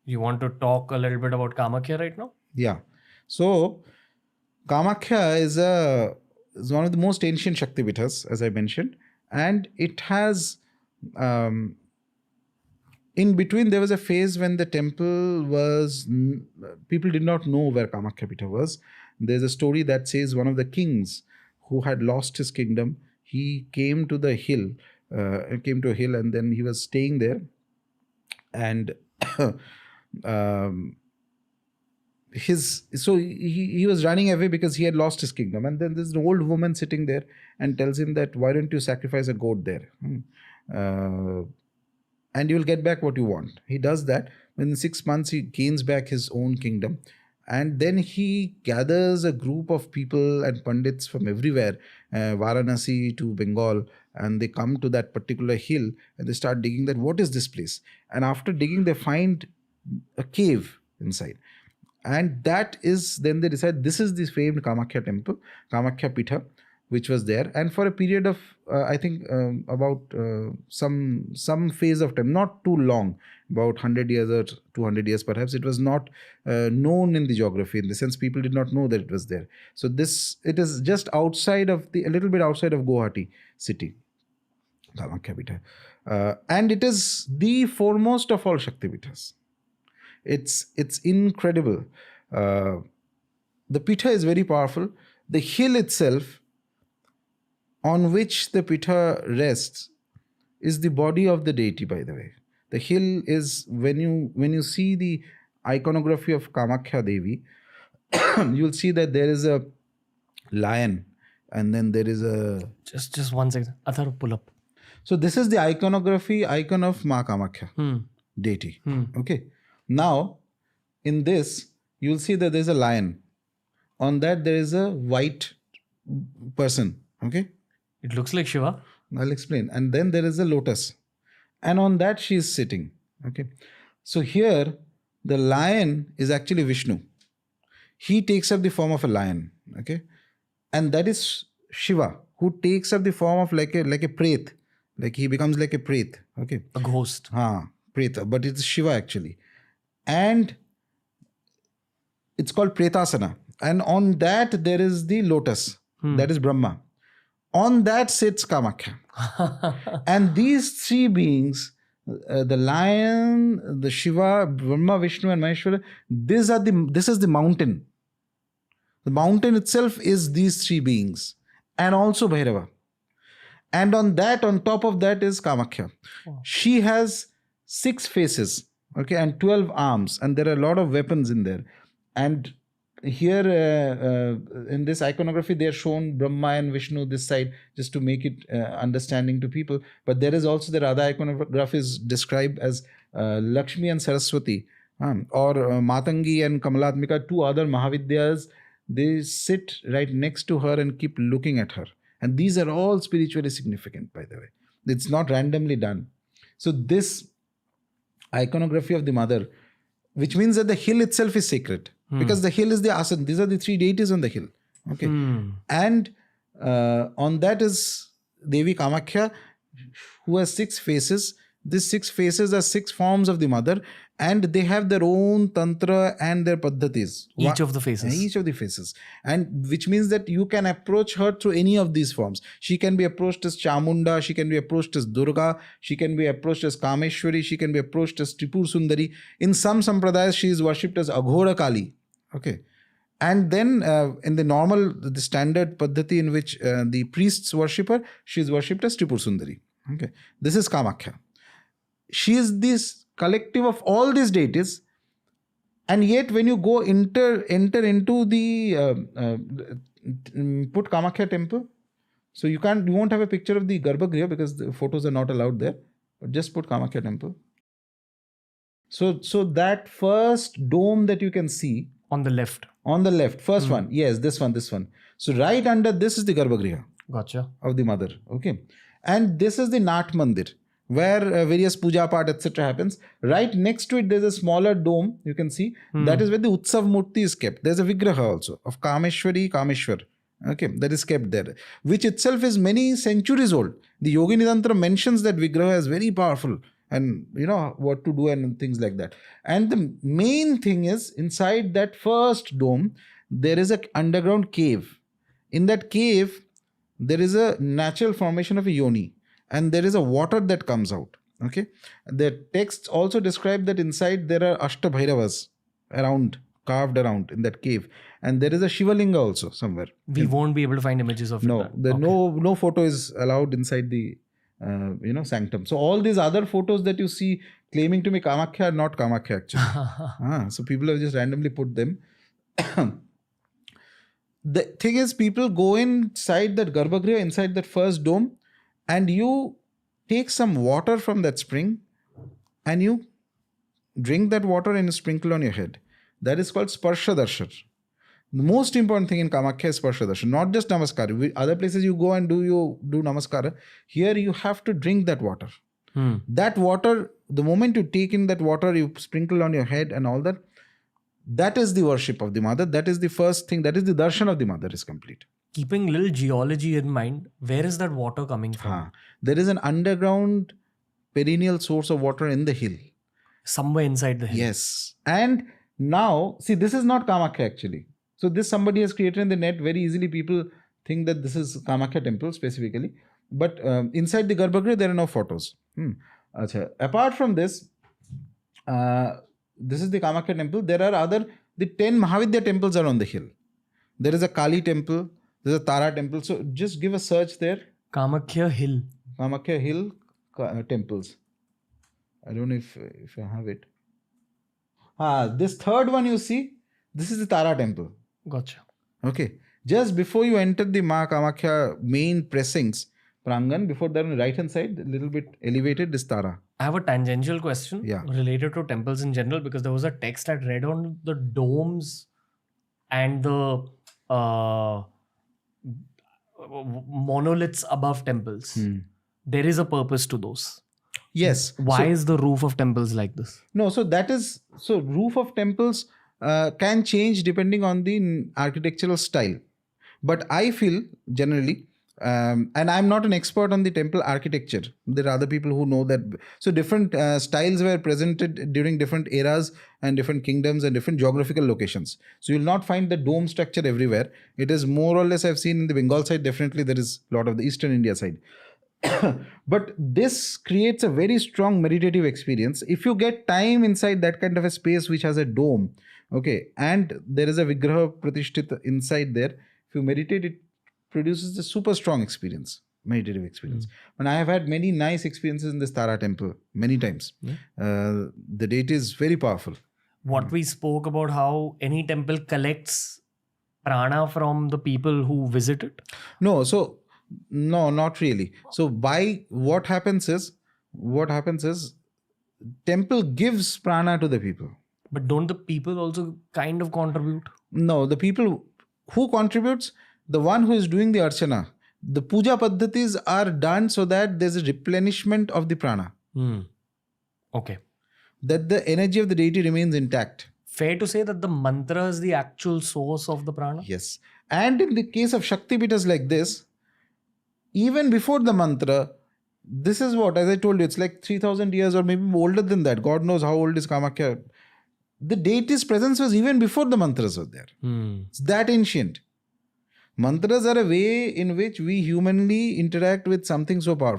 You want to talk a little bit about Kamakhya right now? Yeah. So Kamakhya is one of the most ancient Shakti Peethas, as I mentioned, and it has in between there was a phase when the temple was people did not know where Kamakhya Peetha was. There's a story that says one of the kings who had lost his kingdom, he came to the hill, came to a hill, and then he was staying there, and he was running away because he had lost his kingdom, and then there's an old woman sitting there and tells him that why don't you sacrifice a goat there, and you'll get back what you want. He does that. Within 6 months he gains back his own kingdom, and then he gathers a group of people and pandits from everywhere, Varanasi to Bengal, and they come to that particular hill and they start digging that what is this place, and after digging they find a cave inside. And that is, then they decide this is the famed Kamakhya Temple, Kamakhya Peetha, which was there. And for a period of, I think, about some phase of time, not too long, about 100 years or 200 years perhaps, it was not known in the geography, in the sense people did not know that it was there. So it is just outside of a little bit outside of Guwahati city, Kamakhya Peetha. And it is the foremost of all Shakti Peethas. It's incredible. The Peetha is very powerful. The hill itself on which the Peetha rests is the body of the deity, by the way. The hill is, when you see the iconography of Kamakhya Devi, you'll see that there is a lion, and then there is a... Just 1 second. Athar, pull up. So this is the iconography icon of Ma Kamakhya, deity. Okay. Now, in this, you'll see that there's a lion. On that, there is a white person. Okay. It looks like Shiva. I'll explain. And then there is a lotus. And on that, she is sitting. Okay. So here, the lion is actually Vishnu. He takes up the form of a lion. Okay. And that is Shiva, who takes up the form of like a pret. Like he becomes like a pret. Okay. A ghost. Preta. But it's Shiva actually. And it's called Pretasana. And on that, there is the lotus. That is Brahma. On that sits Kamakhya. And these three beings, the lion, the Shiva, Brahma, Vishnu and Maheswar, this is the mountain. The mountain itself is these three beings. And also Bhairava. And on top of that is Kamakhya. Wow. She has 6 faces. Okay, and 12 arms, and there are a lot of weapons in there. And here in this iconography, they are shown Brahma and Vishnu this side, just to make it understanding to people. But there is also the Radha iconography is described as Lakshmi and Saraswati, or Matangi and Kamalatmika, 2 other Mahavidyas. They sit right next to her and keep looking at her. And these are all spiritually significant, by the way. It's not randomly done. So this iconography of the mother, which means that the hill itself is sacred, because the hill is the asana. These are the 3 deities on the hill. Okay. And on that is Devi Kamakhya, who has 6 faces. These 6 faces are 6 forms of the mother, and they have their own tantra and their paddhatis. Each of the faces. Each of the faces. And which means that you can approach her through any of these forms. She can be approached as Chamunda, she can be approached as Durga, she can be approached as Kameshwari, she can be approached as Tripur Sundari. In some sampradayas, she is worshipped as Aghora Kali. Okay. And then in the standard paddhati in which the priests worship her, she is worshipped as Tripur Sundari. Okay. This is Kamakhya. She is this collective of all these deities, and yet when you go enter into the put Kamakhya Temple, so you won't have a picture of the Garbhagriha because the photos are not allowed there, but just put Kamakhya Temple. So that first dome that you can see on the left, first one, yes, this one. So right under this is the Garbhagriha. Gotcha. Of the mother. Okay. And this is the Nat Mandir, where various puja part etc. happens. Right next to it, there's a smaller dome, you can see. That is where the Utsav Murti is kept. There's a Vigraha also of Kameshwar. Okay, that is kept there, which itself is many centuries old. The Yogini Tantra mentions that Vigraha is very powerful and what to do and things like that. And the main thing is, inside that first dome, there is an underground cave. In that cave, there is a natural formation of a yoni, and there is a water that comes out. Okay, the texts also describe that inside there are Ashtabhairavas carved around in that cave, and there is a Shiva Linga also somewhere. We won't be able to find images of No, it. no photo is allowed inside the sanctum. So all these other photos that you see claiming to be Kamakhya are not Kamakhya actually. So people have just randomly put them. The thing is, people go inside that Garbhagriha, inside that first dome, and you take some water from that spring and you drink that water and you sprinkle on your head. That is called Sparsha Darshan. The most important thing in Kamakhya is Sparsha Darshan, not just Namaskar. Other places you go and do Namaskara. Here you have to drink that water. That water, the moment you take in that water, you sprinkle on your head and all that, that is the worship of the mother. That is the first thing. That is the darshan of the mother is complete. Keeping little geology in mind, where is that water coming from? There is an underground perennial source of water in the hill. Somewhere inside the hill. Yes. And now, see, this is not Kamakhya actually. So this somebody has created in the net. Very easily people think that this is Kamakhya Temple specifically. But inside the Garbhagriha, there are no photos. Apart from this, this is the Kamakhya Temple. There are the 10 Mahavidya temples are on the hill. There is a Kali temple. There is a Tara temple. So just give a search there. Kamakhya Hill. Kamakhya Hill temples. I don't know if I have it. This third one you see, this is the Tara temple. Gotcha. Okay. Just before you enter the Ma Kamakhya main pressings, Prangan, before that on the right hand side, a little bit elevated, this Tara. I have a tangential question related to temples in general, because there was a text I read on the domes and the monoliths above temples. There is a purpose to those. Yes. Why is the roof of temples like this? No, so roof of temples can change depending on the architectural style. But I feel generally, and I'm not an expert on the temple architecture. There are other people who know that. So different styles were presented during different eras and different kingdoms and different geographical locations. So you'll not find the dome structure everywhere. It is more or less, I've seen in the Bengal side, definitely there is a lot of the Eastern India side. But this creates a very strong meditative experience. If you get time inside that kind of a space which has a dome, okay, and there is a Vigraha Pratishtita inside there, if you meditate, it produces a super strong meditative experience. And I have had many nice experiences in this Tara temple, many times. The deity is very powerful. What we spoke about, how any temple collects prana from the people who visit it? No, not really. So what happens is temple gives prana to the people. But don't the people also kind of contribute? No, the people who contributes, the one who is doing the archana, the puja paddhatis are done so that there's a replenishment of the prana. Okay. That the energy of the deity remains intact. Fair to say that the mantra is the actual source of the prana? Yes. And in the case of Shakti Peethas like this, even before the mantra, this is what, as I told you, it's like 3,000 years or maybe older than that. God knows how old is Kamakhya. The deity's presence was even before the mantras were there. It's that ancient. Mantras are a way in which we humanly interact with something so powerful.